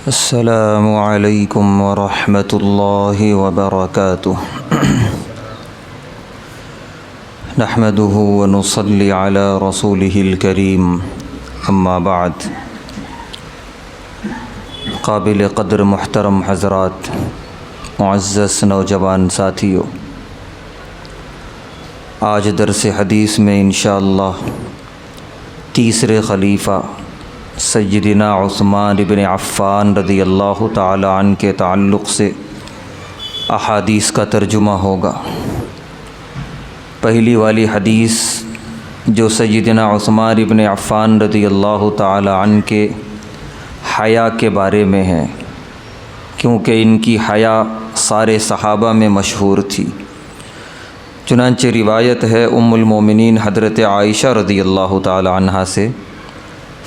السلام علیکم ورحمۃ اللہ وبرکاتہ نحمده ونصلی علی رسوله الکریم اما بعد۔ قابل قدر محترم حضرات، معزز نوجوان ساتھیو، آج درس حدیث میں انشاءاللہ تیسرے خلیفہ سیدنا عثمان بن عفان رضی اللہ تعالی عنہ کے تعلق سے احادیث کا ترجمہ ہوگا۔ پہلی والی حدیث جو سیدنا عثمان بن عفان رضی اللہ تعالی عنہ کے حیا کے بارے میں ہے، کیونکہ ان کی حیا سارے صحابہ میں مشہور تھی۔ چنانچہ روایت ہے ام المومنین حضرت عائشہ رضی اللہ تعالی عنہا سے،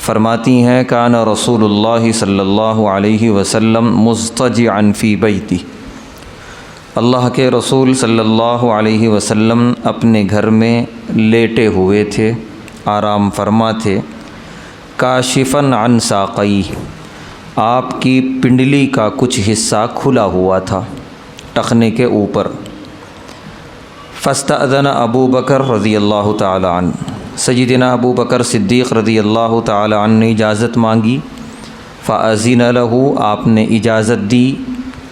فرماتی ہیں کان رسول اللہ صلی اللہ علیہ وسلم مضطجعا فی بیتی، اللہ کے رسول صلی اللہ علیہ وسلم اپنے گھر میں لیٹے ہوئے تھے، آرام فرما تھے، کاشفاً عن ساقی، آپ کی پنڈلی کا کچھ حصہ کھلا ہوا تھا ٹخنے کے اوپر۔ فاستأذن ابو بکر رضی اللہ تعالی عنہ، سیدنا ابو بکر صدیق رضی اللہ تعالی عنہ نے اجازت مانگی۔ فأذن له، آپ نے اجازت دی،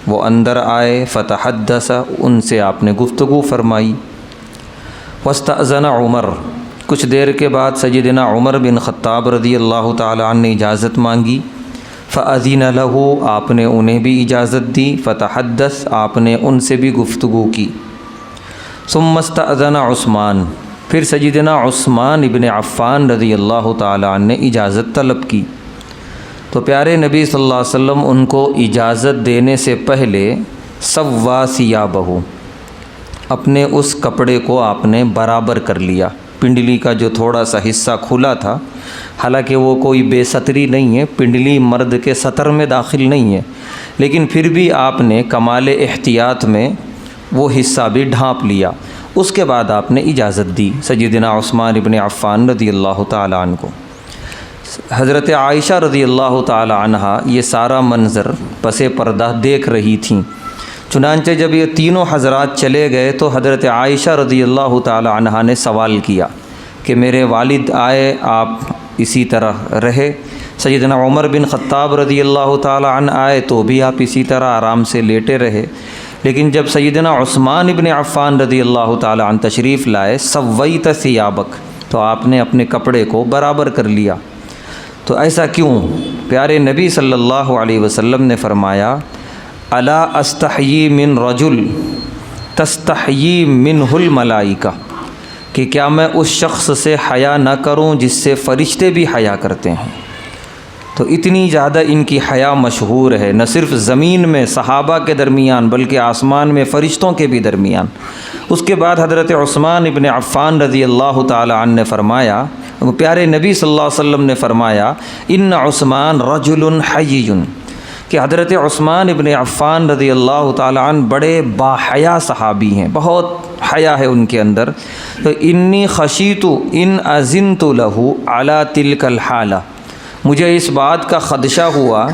وہ اندر آئے۔ فتحدث، ان سے آپ نے گفتگو فرمائی۔ واستأذن عمر، کچھ دیر کے بعد سیدنا عمر بن خطاب رضی اللہ تعالی عنہ نے اجازت مانگی۔ فأذن له، آپ نے انہیں بھی اجازت دی۔ فتحدث، آپ نے ان سے بھی گفتگو کی۔ ثم استأذن عثمان، پھر سیدنا عثمان ابن عفان رضی اللہ تعالی عنہ نے اجازت طلب کی، تو پیارے نبی صلی اللہ علیہ وسلم ان کو اجازت دینے سے پہلے سوا ثیابہ، اپنے اس کپڑے کو آپ نے برابر کر لیا۔ پنڈلی کا جو تھوڑا سا حصہ کھلا تھا، حالانکہ وہ کوئی بے ستری نہیں ہے، پنڈلی مرد کے ستر میں داخل نہیں ہے، لیکن پھر بھی آپ نے کمال احتیاط میں وہ حصہ بھی ڈھانپ لیا۔ اس کے بعد آپ نے اجازت دی سیدنا عثمان ابن عفان رضی اللہ تعالی عنہ کو۔ حضرت عائشہ رضی اللہ تعالی عنہا یہ سارا منظر پس پردہ دیکھ رہی تھیں۔ چنانچہ جب یہ تینوں حضرات چلے گئے تو حضرت عائشہ رضی اللہ تعالی عنہا نے سوال کیا کہ میرے والد آئے، آپ اسی طرح رہے۔ سیدنا عمر بن خطاب رضی اللہ تعالی عنہ آئے تو بھی آپ اسی طرح آرام سے لیٹے رہے، لیکن جب سیدنا عثمان ابن عفان رضی اللہ تعالی عنہ تشریف لائے، سویت ثیابک، تو آپ نے اپنے کپڑے کو برابر کر لیا۔ تو ایسا کیوں؟ پیارے نبی صلی اللہ علیہ وسلم نے فرمایا الا استحیی من رجل تستحیی منہ الملائکہ، کہ کیا میں اس شخص سے حیا نہ کروں جس سے فرشتے بھی حیا کرتے ہیں؟ تو اتنی زیادہ ان کی حیا مشہور ہے، نہ صرف زمین میں صحابہ کے درمیان بلکہ آسمان میں فرشتوں کے بھی درمیان۔ اس کے بعد حضرت عثمان ابن عفان رضی اللہ تعالی عنہ نے فرمایا، پیارے نبی صلی اللہ علیہ وسلم نے فرمایا ان عثمان رجل حیی، کہ حضرت عثمان ابن عفان رضی اللہ تعالی عنہ بڑے باحیا صحابی ہیں، بہت حیا ہے ان کے اندر۔ تو انی خشیت ان اذنت له علی تلک الحالہ، مجھے اس بات کا خدشہ ہوا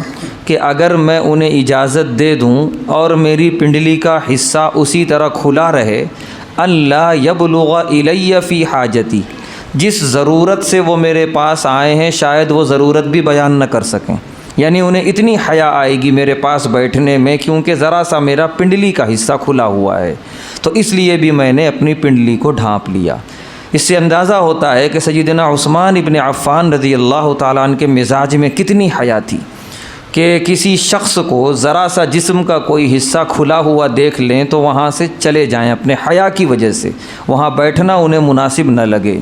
کہ اگر میں انہیں اجازت دے دوں اور میری پنڈلی کا حصہ اسی طرح کھلا رہے، اللہ یبلغ الی فی حاجتی، جس ضرورت سے وہ میرے پاس آئے ہیں شاید وہ ضرورت بھی بیان نہ کر سکیں، یعنی انہیں اتنی حیا آئے گی میرے پاس بیٹھنے میں، کیونکہ ذرا سا میرا پنڈلی کا حصہ کھلا ہوا ہے، تو اس لیے بھی میں نے اپنی پنڈلی کو ڈھانپ لیا۔ اس سے اندازہ ہوتا ہے کہ سیدنا عثمان ابن عفان رضی اللہ تعالیٰ عنہ کے مزاج میں کتنی حیا تھی کہ کسی شخص کو ذرا سا جسم کا کوئی حصہ کھلا ہوا دیکھ لیں تو وہاں سے چلے جائیں، اپنے حیا کی وجہ سے وہاں بیٹھنا انہیں مناسب نہ لگے۔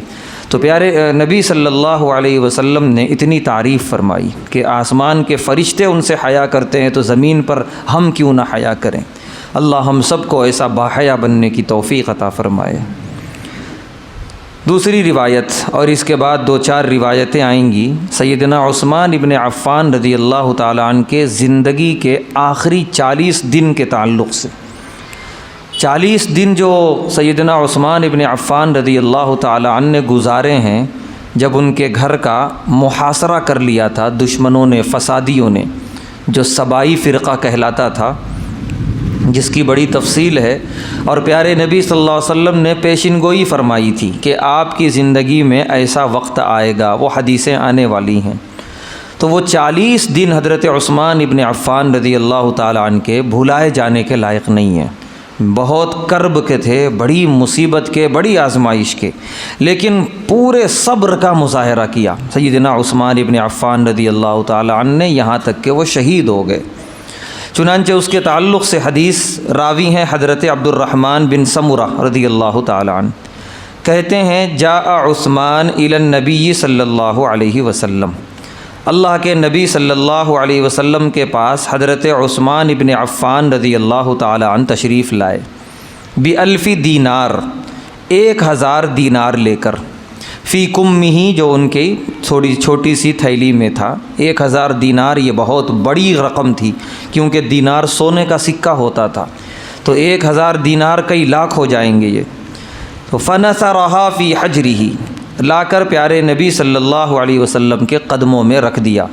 تو پیارے نبی صلی اللہ علیہ وسلم نے اتنی تعریف فرمائی کہ آسمان کے فرشتے ان سے حیا کرتے ہیں تو زمین پر ہم کیوں نہ حیا کریں۔ اللہ ہم سب کو ایسا باحیا بننے کی توفیق عطا فرمائے۔ دوسری روایت، اور اس کے بعد دو چار روایتیں آئیں گی، سیدنا عثمان ابن عفان رضی اللہ تعالیٰ عنہ کے زندگی کے آخری 40 دن کے تعلق سے۔ 40 دن جو سیدنا عثمان ابن عفان رضی اللہ تعالیٰ عنہ نے گزارے ہیں، جب ان کے گھر کا محاصرہ کر لیا تھا دشمنوں نے، فسادیوں نے، جو سبائی فرقہ کہلاتا تھا، جس کی بڑی تفصیل ہے، اور پیارے نبی صلی اللہ علیہ وسلم نے پیشن گوئی فرمائی تھی کہ آپ کی زندگی میں ایسا وقت آئے گا، وہ حدیثیں آنے والی ہیں۔ تو وہ 40 دن حضرت عثمان ابن عفان رضی اللہ تعالیٰ عنہ کے بھلائے جانے کے لائق نہیں ہیں۔ بہت کرب کے تھے، بڑی مصیبت کے، بڑی آزمائش کے، لیکن پورے صبر کا مظاہرہ کیا سیدنا عثمان ابن عفان رضی اللہ تعالیٰ عنہ نے، یہاں تک کہ وہ شہید ہو گئے۔ چنانچہ اس کے تعلق سے حدیث راوی ہیں حضرت عبد الرحمن بن سمرہ رضی اللہ تعالیٰ عنہ، کہتے ہیں جاء عثمان الی النبی صلی اللہ علیہ وسلم، اللہ کے نبی صلی اللہ علیہ وسلم کے پاس حضرت عثمان ابن عفان رضی اللہ تعالیٰ عنہ تشریف لائے، بِألف دینار، 1000 دینار لے کر، فی کمہ، جو ان کی تھوڑی چھوٹی سی تھیلی میں تھا۔ 1000 دینار یہ بہت بڑی رقم تھی، کیونکہ دینار سونے کا سکہ ہوتا تھا، تو 1000 دینار کئی لاکھ ہو جائیں گے یہ۔ تو فنثرھا فی حجرہ، لا کر پیارے نبی صلی اللہ علیہ وسلم کے قدموں میں رکھ دیا۔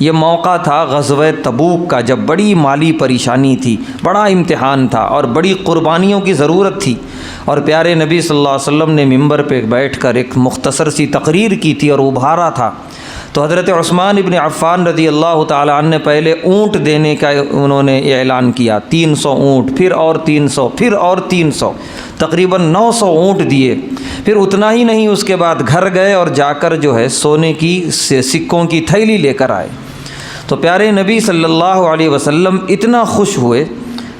یہ موقع تھا غزوہ تبوک کا، جب بڑی مالی پریشانی تھی، بڑا امتحان تھا اور بڑی قربانیوں کی ضرورت تھی، اور پیارے نبی صلی اللہ علیہ وسلم نے ممبر پہ بیٹھ کر ایک مختصر سی تقریر کی تھی اور ابھارا تھا۔ تو حضرت عثمان ابن عفان رضی اللہ تعالیٰ عنہ نے پہلے اونٹ دینے کا انہوں نے اعلان کیا، 300 اونٹ، پھر اور 300، پھر اور 300، تقریباً 900 اونٹ دیے۔ پھر اتنا ہی نہیں، اس کے بعد گھر گئے اور جا کر جو ہے سونے کی سکوں کی تھیلی لے کر آئے۔ تو پیارے نبی صلی اللہ علیہ وسلم اتنا خوش ہوئے،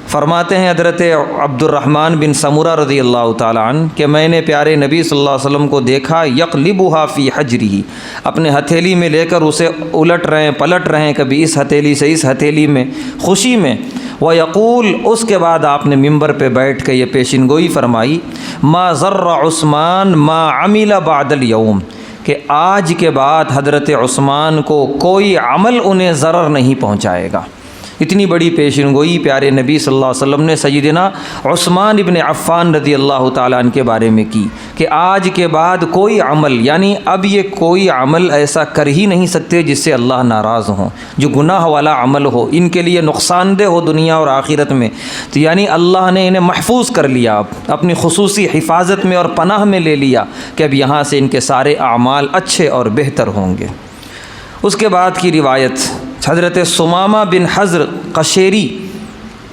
فرماتے ہیں حضرت عبد الرحمن بن سمرہ رضی اللہ تعالیٰ عنہ کہ میں نے پیارے نبی صلی اللہ علیہ وسلم کو دیکھا، یقلبھا فی حجرہ، اپنے ہتھیلی میں لے کر اسے الٹ رہے ہیں، پلٹ رہے ہیں، کبھی اس ہتھیلی سے اس ہتھیلی میں، خوشی میں۔ وَيَقُول، اس کے بعد آپ نے ممبر پہ بیٹھ کے یہ پیشن گوئی فرمائی، ما ضر عثمان ما عمل بعد اليوم، کہ آج کے بعد حضرت عثمان کو کوئی عمل انہیں ضرر نہیں پہنچائے گا۔ اتنی بڑی پیشن گوئی پیارے نبی صلی اللہ علیہ وسلم نے سیدنا عثمان ابن عفان رضی اللہ تعالیٰ عنہ کے بارے میں کی کہ آج کے بعد کوئی عمل، یعنی اب یہ کوئی عمل ایسا کر ہی نہیں سکتے جس سے اللہ ناراض ہوں، جو گناہ والا عمل ہو، ان کے لیے نقصان دہ ہو دنیا اور آخرت میں، تو یعنی اللہ نے انہیں محفوظ کر لیا، اپنی خصوصی حفاظت میں اور پناہ میں لے لیا کہ اب یہاں سے ان کے سارے اعمال اچھے اور بہتر ہوں گے۔ اس کے بعد کی روایت حضرت ثمامہ بن حضر قشیری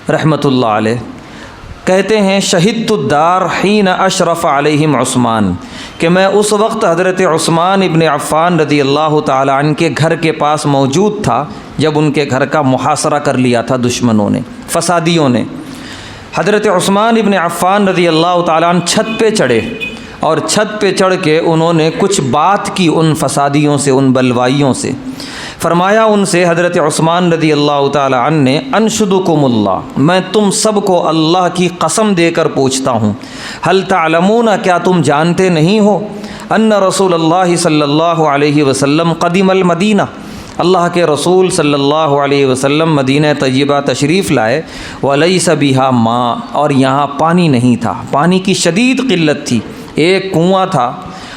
رحمۃ اللہ علیہ کہتے ہیں شہدت الدار حین اشرف علیہم عثمان، کہ میں اس وقت حضرت عثمان ابن عفان رضی اللہ تعالیٰ عنہ کے گھر کے پاس موجود تھا جب ان کے گھر کا محاصرہ کر لیا تھا دشمنوں نے، فسادیوں نے۔ حضرت عثمان ابن عفان رضی اللہ تعالیٰ عنہ چھت پہ چڑھے اور چھت پہ چڑھ کے انہوں نے کچھ بات کی ان فسادیوں سے، ان بلوائیوں سے۔ فرمایا ان سے حضرت عثمان رضی اللہ تعالیٰ عنہ نے، انشدکم اللہ، میں تم سب کو اللہ کی قسم دے کر پوچھتا ہوں، هل تعلمون، کیا تم جانتے نہیں ہو، ان رسول اللہ صلی اللہ علیہ وسلم قدم المدینہ، اللہ کے رسول صلی اللہ علیہ وسلم مدینہ طیبہ تشریف لائے، ولیس بہا ماء، اور یہاں پانی نہیں تھا، پانی کی شدید قلت تھی، ایک کنواں تھا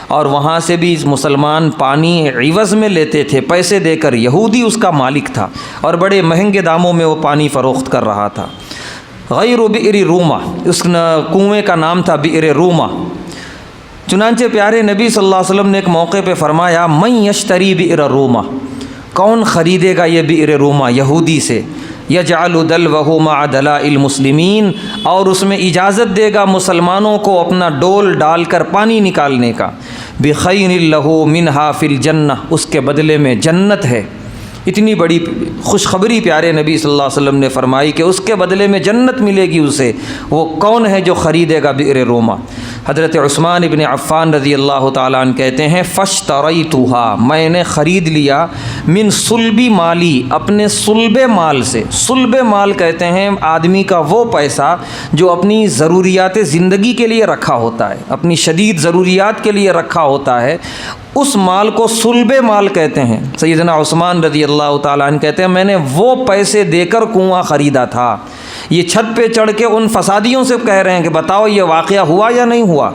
اور وہاں سے بھی مسلمان پانی عوض میں لیتے تھے، پیسے دے کر، یہودی اس کا مالک تھا اور بڑے مہنگے داموں میں وہ پانی فروخت کر رہا تھا۔ غیر بئر روما، اس کنویں کا نام تھا بئر روما۔ چنانچہ پیارے نبی صلی اللہ علیہ وسلم نے ایک موقع پہ فرمایا، من یشتری بئر روما، کون خریدے گا یہ بئر روما یہودی سے، یجعل دلوہ مع دلاء المسلمین، اور اس میں اجازت دے گا مسلمانوں کو اپنا ڈول ڈال کر پانی نکالنے کا، بخیر لہ منہا فی الجنہ، اس کے بدلے میں جنت ہے۔ اتنی بڑی خوشخبری پیارے نبی صلی اللہ علیہ وسلم نے فرمائی کہ اس کے بدلے میں جنت ملے گی اسے، وہ کون ہے جو خریدے گا بئر روما؟ حضرت عثمان ابن عفان رضی اللہ تعالیٰ عنہ کہتے ہیں فاشتریتھا، میں نے خرید لیا، من صلبی مالی، اپنے صلب مال سے۔ صلب مال کہتے ہیں آدمی کا وہ پیسہ جو اپنی ضروریات زندگی کے لیے رکھا ہوتا ہے، اپنی شدید ضروریات کے لیے رکھا ہوتا ہے، اس مال کو صلب مال کہتے ہیں۔ سیدنا عثمان رضی اللہ تعالیٰ عنہ کہتے ہیں میں نے وہ پیسے دے کر کنواں خریدا تھا۔ یہ چھت پہ چڑھ کے ان فسادیوں سے کہہ رہے ہیں کہ بتاؤ یہ واقعہ ہوا یا نہیں ہوا؟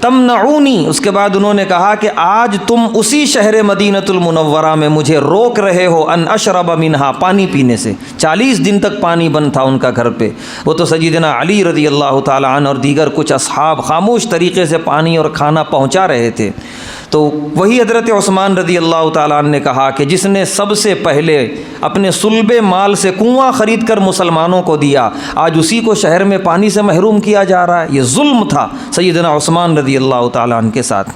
تمنعونی، اس کے بعد انہوں نے کہا کہ آج تم اسی شہر مدینۃ المنورہ میں مجھے روک رہے ہو ان اشرب منہا، پانی پینے سے۔ 40 دن تک پانی بند تھا ان کا گھر پہ، وہ تو سیدنا علی رضی اللہ تعالیٰ عنہ اور دیگر کچھ اصحاب خاموش طریقے سے پانی اور کھانا پہنچا رہے تھے۔ تو وہی حضرت عثمان رضی اللہ تعالیٰ عنہ نے کہا کہ جس نے سب سے پہلے اپنے صلب مال سے کنواں خرید کر مسلمانوں کو دیا، آج اسی کو شہر میں پانی سے محروم کیا جا رہا ہے۔ یہ ظلم تھا سیدنا عثمان رضی اللہ تعالیٰ عنہ کے ساتھ۔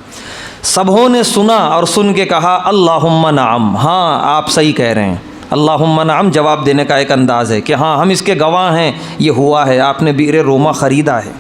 سبھوں نے سنا اور سن کے کہا اللہم نعم، ہاں آپ صحیح کہہ رہے ہیں۔ اللہم نعم جواب دینے کا ایک انداز ہے کہ ہاں ہم اس کے گواہ ہیں، یہ ہوا ہے، آپ نے بئر روما خریدا ہے۔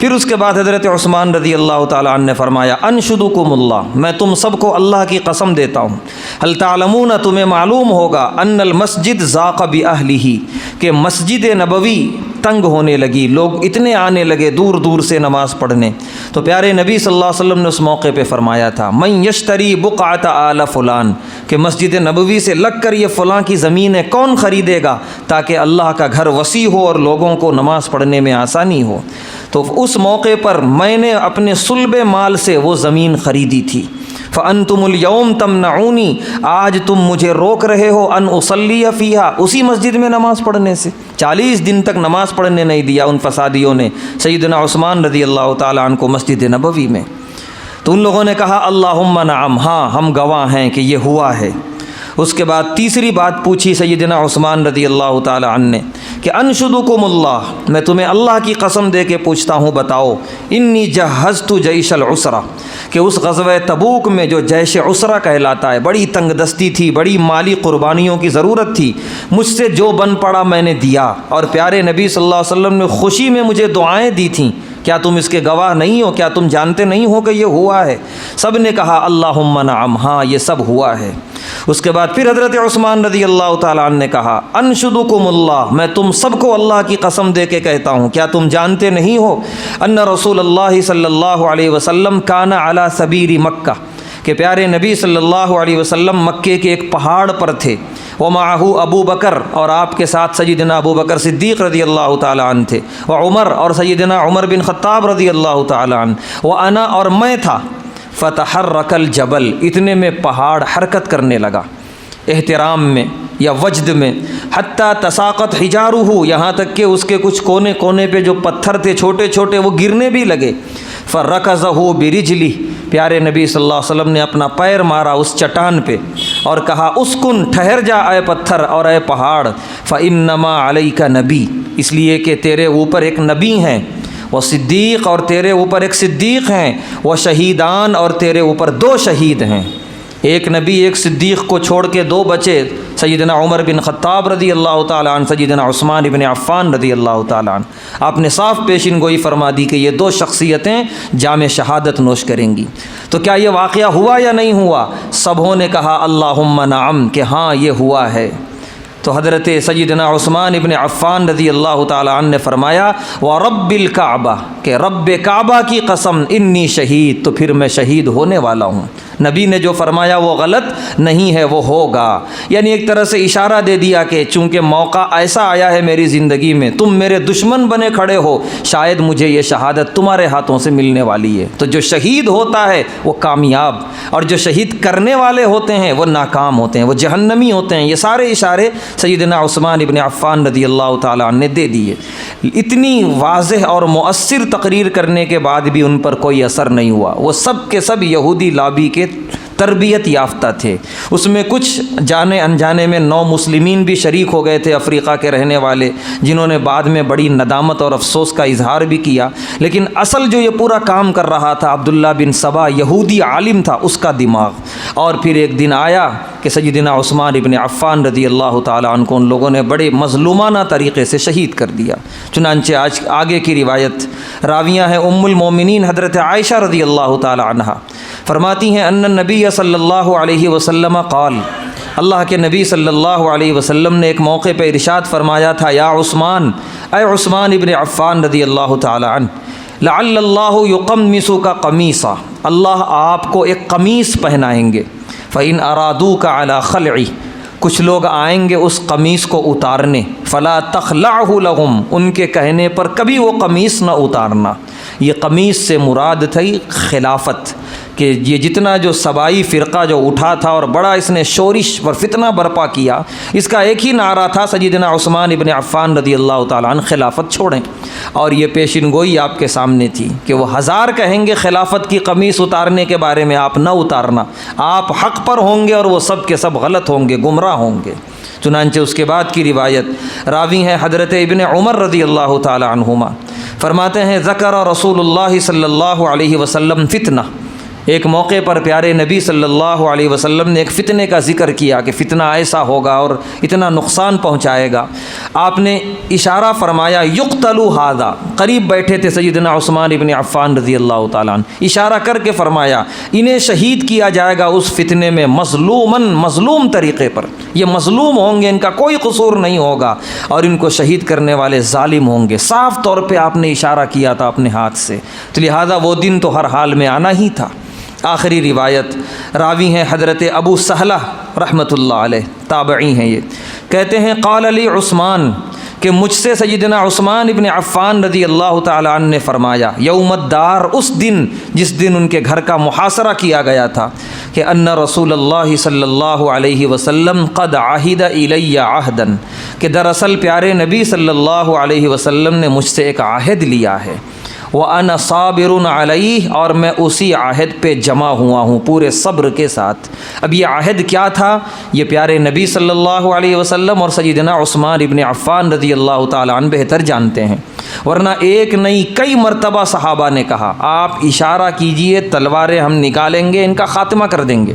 پھر اس کے بعد حضرت عثمان رضی اللہ تعالیٰ عنہ نے فرمایا انشدکم اللہ، میں تم سب کو اللہ کی قسم دیتا ہوں، هل تعلمون، تمہیں معلوم ہوگا، ان المسجد ضاق باہلہ، کہ مسجد نبوی تنگ ہونے لگی، لوگ اتنے آنے لگے دور دور سے نماز پڑھنے۔ تو پیارے نبی صلی اللہ علیہ وسلم نے اس موقع پہ فرمایا تھا من یشتری بقعۃ آل فلان، کہ مسجد نبوی سے لگ کر یہ فلاں کی زمین ہے، کون خریدے گا تاکہ اللہ کا گھر وسیع ہو اور لوگوں کو نماز پڑھنے میں آسانی ہو۔ تو اس موقع پر میں نے اپنے صلب مال سے وہ زمین خریدی تھی۔ فَأَنْتُمُ الْيَوْمَ تَمْنَعُونِي، آج تم مجھے روک رہے ہو ان اصلی فیہا، اسی مسجد میں نماز پڑھنے سے۔ 40 دن تک نماز پڑھنے نہیں دیا ان فسادیوں نے سیدنا عثمان رضی اللہ تعالیٰ عنہ کو مسجد نبوی میں۔ تو ان لوگوں نے کہا اللہم نعم، ہاں ہم گواہ ہیں کہ یہ ہوا ہے۔ اس کے بعد تیسری بات پوچھی سیدنا عثمان رضی اللہ تعالیٰ عنہ نے کہ انشدکم اللہ، میں تمہیں اللہ کی قسم دے کے پوچھتا ہوں، بتاؤ انی جہزت جیش العسرہ، کہ اس غزوہ تبوک میں جو جیش عسرہ کہلاتا ہے، بڑی تنگ دستی تھی، بڑی مالی قربانیوں کی ضرورت تھی، مجھ سے جو بن پڑا میں نے دیا، اور پیارے نبی صلی اللہ علیہ وسلم نے خوشی میں مجھے دعائیں دی تھیں۔ کیا تم اس کے گواہ نہیں ہو؟ کیا تم جانتے نہیں ہو کہ یہ ہوا ہے؟ سب نے کہا اللہم نعم، ہاں یہ سب ہوا ہے۔ اس کے بعد پھر حضرت عثمان رضی اللہ تعالیٰ عنہ نے کہا انشدکم اللہ، میں تم سب کو اللہ کی قسم دے کے کہتا ہوں، کیا تم جانتے نہیں ہو ان رسول اللہ صلی اللہ علیہ وسلم کان علی سبیر مکہ، کہ پیارے نبی صلی اللہ علیہ وسلم مکے کے ایک پہاڑ پر تھے، ومعہ ابو بکر، اور آپ کے ساتھ سیدنا ابو بکر صدیق رضی اللہ تعالیٰ عنہ تھے، وعمر، اور سیدنا عمر بن خطاب رضی اللہ تعالیٰ عنہ، وانا، اور میں تھا، فتحرک الجبل، اتنے میں پہاڑ حرکت کرنے لگا احترام میں یا وجد میں، حتیٰ تساقط حجارہ، یہاں تک کہ اس کے کچھ کونے کونے پہ جو پتھر تھے چھوٹے چھوٹے وہ گرنے بھی لگے۔ فرکزہ برجلہ، پیارے نبی صلی اللہ علیہ وسلم نے اپنا پیر مارا اس چٹان پہ اور کہا اسکن، ٹھہر جا اے پتھر اور اے پہاڑ، فإنما علیک نبی، اس لیے کہ تیرے اوپر ایک نبی ہیں، وہ صدیق، اور تیرے اوپر ایک صدیق ہیں، وہ شہیدان، اور تیرے اوپر 2 شہید ہیں۔ ایک نبی ایک صدیق کو چھوڑ کے 2 بچے، سیدنا عمر بن خطاب رضی اللہ تعالیٰ عنہ، سیدنا عثمان بن عفان رضی اللہ تعالیٰ عنہ۔ آپ نے صاف پیشن گوئی فرما دی کہ یہ 2 شخصیتیں جام شہادت نوش کریں گی۔ تو کیا یہ واقعہ ہوا یا نہیں ہوا؟ سبھوں نے کہا اللہم نعم، کہ ہاں یہ ہوا ہے۔ تو حضرت سیدنا عثمان ابن عفان رضی اللہ تعالیٰ عنہ نے فرمایا وَرَبِّ الْكَعْبَةِ، کہ رب کعبہ کی قسم، انی شہید، تو پھر میں شہید ہونے والا ہوں۔ نبی نے جو فرمایا وہ غلط نہیں ہے، وہ ہوگا، یعنی ایک طرح سے اشارہ دے دیا کہ چونکہ موقع ایسا آیا ہے میری زندگی میں، تم میرے دشمن بنے کھڑے ہو، شاید مجھے یہ شہادت تمہارے ہاتھوں سے ملنے والی ہے۔ تو جو شہید ہوتا ہے وہ کامیاب، اور جو شہید کرنے والے ہوتے ہیں وہ ناکام ہوتے ہیں، وہ جہنمی ہوتے ہیں۔ یہ سارے اشارے سیدنا عثمان ابن عفان رضی اللہ تعالیٰ عنہ نے دے دیے۔ اتنی واضح اور مؤثر تقریر کرنے کے بعد بھی ان پر کوئی اثر نہیں ہوا۔ وہ سب کے سب یہودی لابی کے تربیت یافتہ تھے۔ اس میں کچھ جانے انجانے میں 9 مسلمین بھی شریک ہو گئے تھے افریقہ کے رہنے والے، جنہوں نے بعد میں بڑی ندامت اور افسوس کا اظہار بھی کیا، لیکن اصل جو یہ پورا کام کر رہا تھا عبداللہ بن سبا، یہودی عالم تھا، اس کا دماغ۔ اور پھر ایک دن آیا کہ سیدنا عثمان ابن عفان رضی اللہ تعالیٰ عنہ کو ان لوگوں نے بڑے مظلومانہ طریقے سے شہید کر دیا۔ چنانچہ آج آگے کی روایت راویہ ہیں ام المومنین حضرت عائشہ رضی اللہ تعالیٰ عنہ، فرماتی ہیں ان النبی صلی اللہ علیہ وسلم قال، اللہ کے نبی صلی اللہ علیہ وسلم نے ایک موقع پہ ارشاد فرمایا تھا، یا عثمان، اے عثمان ابن عفان رضی اللہ تعالیٰ عنہ، لعل اللہ یقمصک قمیصا، اللہ آپ کو ایک قمیص پہنائیں گے، فإن ارادوک علی خلعی، کچھ لوگ آئیں گے اس قمیص کو اتارنے، فلا تخلعہ لہم، ان کے کہنے پر کبھی وہ قمیص نہ اتارنا، یہ قمیص سے مراد تھی خلافت، کہ یہ جتنا جو سبائی فرقہ جو اٹھا تھا اور بڑا اس نے شورش اور فتنہ برپا کیا، اس کا ایک ہی نعرہ تھا سیدنا عثمان ابن عفان رضی اللہ تعالیٰ عنہ خلافت چھوڑیں، اور یہ پیشن گوئی آپ کے سامنے تھی کہ وہ ہزار کہیں گے خلافت کی قمیص اتارنے کے بارے میں، آپ نہ اتارنا، آپ حق پر ہوں گے اور وہ سب کے سب غلط ہوں گے، گمراہ ہوں گے۔ چنانچہ اس کے بعد کی روایت راوی ہیں حضرت ابن عمر رضی اللہ تعالی عنہما، فرماتے ہیں ذکر رسول اللہ صلی اللہ علیہ وسلم فتنہ، ایک موقع پر پیارے نبی صلی اللہ علیہ وسلم نے ایک فتنے کا ذکر کیا کہ فتنہ ایسا ہوگا اور اتنا نقصان پہنچائے گا۔ آپ نے اشارہ فرمایا یقتل ھذا، قریب بیٹھے تھے سیدنا عثمان ابن عفان رضی اللہ تعالیٰ عنہ، اشارہ کر کے فرمایا انہیں شہید کیا جائے گا اس فتنے میں مظلوماً، مظلوم طریقے پر، یہ مظلوم ہوں گے، ان کا کوئی قصور نہیں ہوگا، اور ان کو شہید کرنے والے ظالم ہوں گے۔ صاف طور پہ آپ نے اشارہ کیا تھا اپنے ہاتھ سے، تو لہٰذا وہ دن تو ہر حال میں آنا ہی تھا۔ آخری روایت راوی ہیں حضرت ابو سہلہ رحمۃ اللہ علیہ، تابعی ہیں یہ، کہتے ہیں قال علی عثمان، کہ مجھ سے سیدنا عثمان ابن عفان رضی اللہ تعالیٰ عنہ نے فرمایا یوم الدار، اس دن جس دن ان کے گھر کا محاصرہ کیا گیا تھا، کہ ان رسول اللہ صلی اللہ علیہ وسلم قد عہد الی عہدا، کہ دراصل پیارے نبی صلی اللہ علیہ وسلم نے مجھ سے ایک عہد لیا ہے، وَأَنَا صَابِرٌ عَلَيْهِ، اور میں اسی عہد پہ جمع ہوا ہوں پورے صبر کے ساتھ۔ اب یہ عہد کیا تھا؟ یہ پیارے نبی صلی اللہ علیہ وسلم اور سیدنا عثمان ابن عفان رضی اللہ تعالیٰ عنہ بہتر جانتے ہیں، ورنہ ایک نہیں کئی مرتبہ صحابہ نے کہا آپ اشارہ کیجئے، تلواریں ہم نکالیں گے، ان کا خاتمہ کر دیں گے،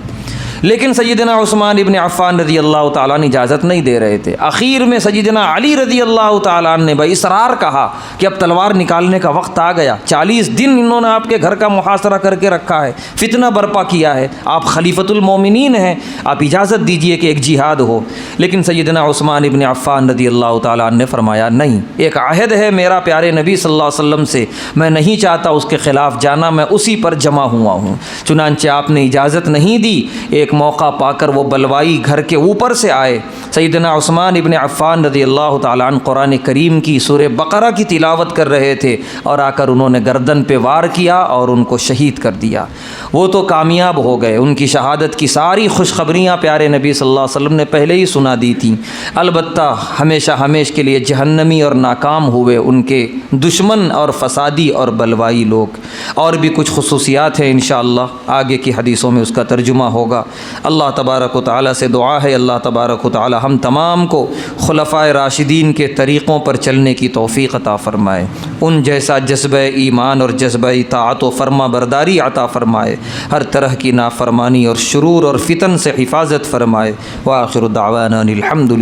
لیکن سیدنا عثمان ابن عفان رضی اللہ تعالیٰ نے اجازت نہیں دے رہے تھے۔ آخر میں سیدنا علی رضی اللہ تعالیٰ نے باصرار کہا کہ اب تلوار نکالنے کا وقت آ گیا، 40 دن انہوں نے آپ کے گھر کا محاصرہ کر کے رکھا ہے، فتنہ برپا کیا ہے، آپ خلیفۃ المومنین ہیں، آپ اجازت دیجئے کہ ایک جہاد ہو۔ لیکن سیدنا عثمان ابن عفان رضی اللہ تعالیٰ نے فرمایا نہیں، ایک عہد ہے میرا پیارے نبی صلی اللہ علیہ وسلم سے، میں نہیں چاہتا اس کے خلاف جانا، میں اسی پر جمع ہوا ہوں۔ چنانچہ آپ نے اجازت نہیں دی، ایک موقع پا کر وہ بلوائی گھر کے اوپر سے آئے، سیدنا عثمان ابن عفان رضی اللہ تعالیٰ عنہ قرآن کریم کی سورہ بقرہ کی تلاوت کر رہے تھے، اور آ کر انہوں نے گردن پہ وار کیا اور ان کو شہید کر دیا۔ وہ تو کامیاب ہو گئے، ان کی شہادت کی ساری خوشخبریاں پیارے نبی صلی اللہ علیہ وسلم نے پہلے ہی سنا دی تھیں، البتہ ہمیشہ ہمیشہ کے لیے جہنمی اور ناکام ہوئے ان کے دشمن اور فسادی اور بلوائی لوگ۔ اور بھی کچھ خصوصیات ہیں انشاءاللہ آگے کی حدیثوں میں اس کا ترجمہ ہوگا۔ اللہ تبارک و تعالیٰ سے دعا ہے اللہ تبارک و تعالیٰ ہم تمام کو خلفائے راشدین کے طریقوں پر چلنے کی توفیق عطا فرمائے، ان جیسا جذبہ ایمان اور جذبہ اطاعت و فرما برداری عطا فرمائے، ہر طرح کی نافرمانی اور شرور اور فتن سے حفاظت فرمائے۔ وآخر دعوانا الحمد للہ۔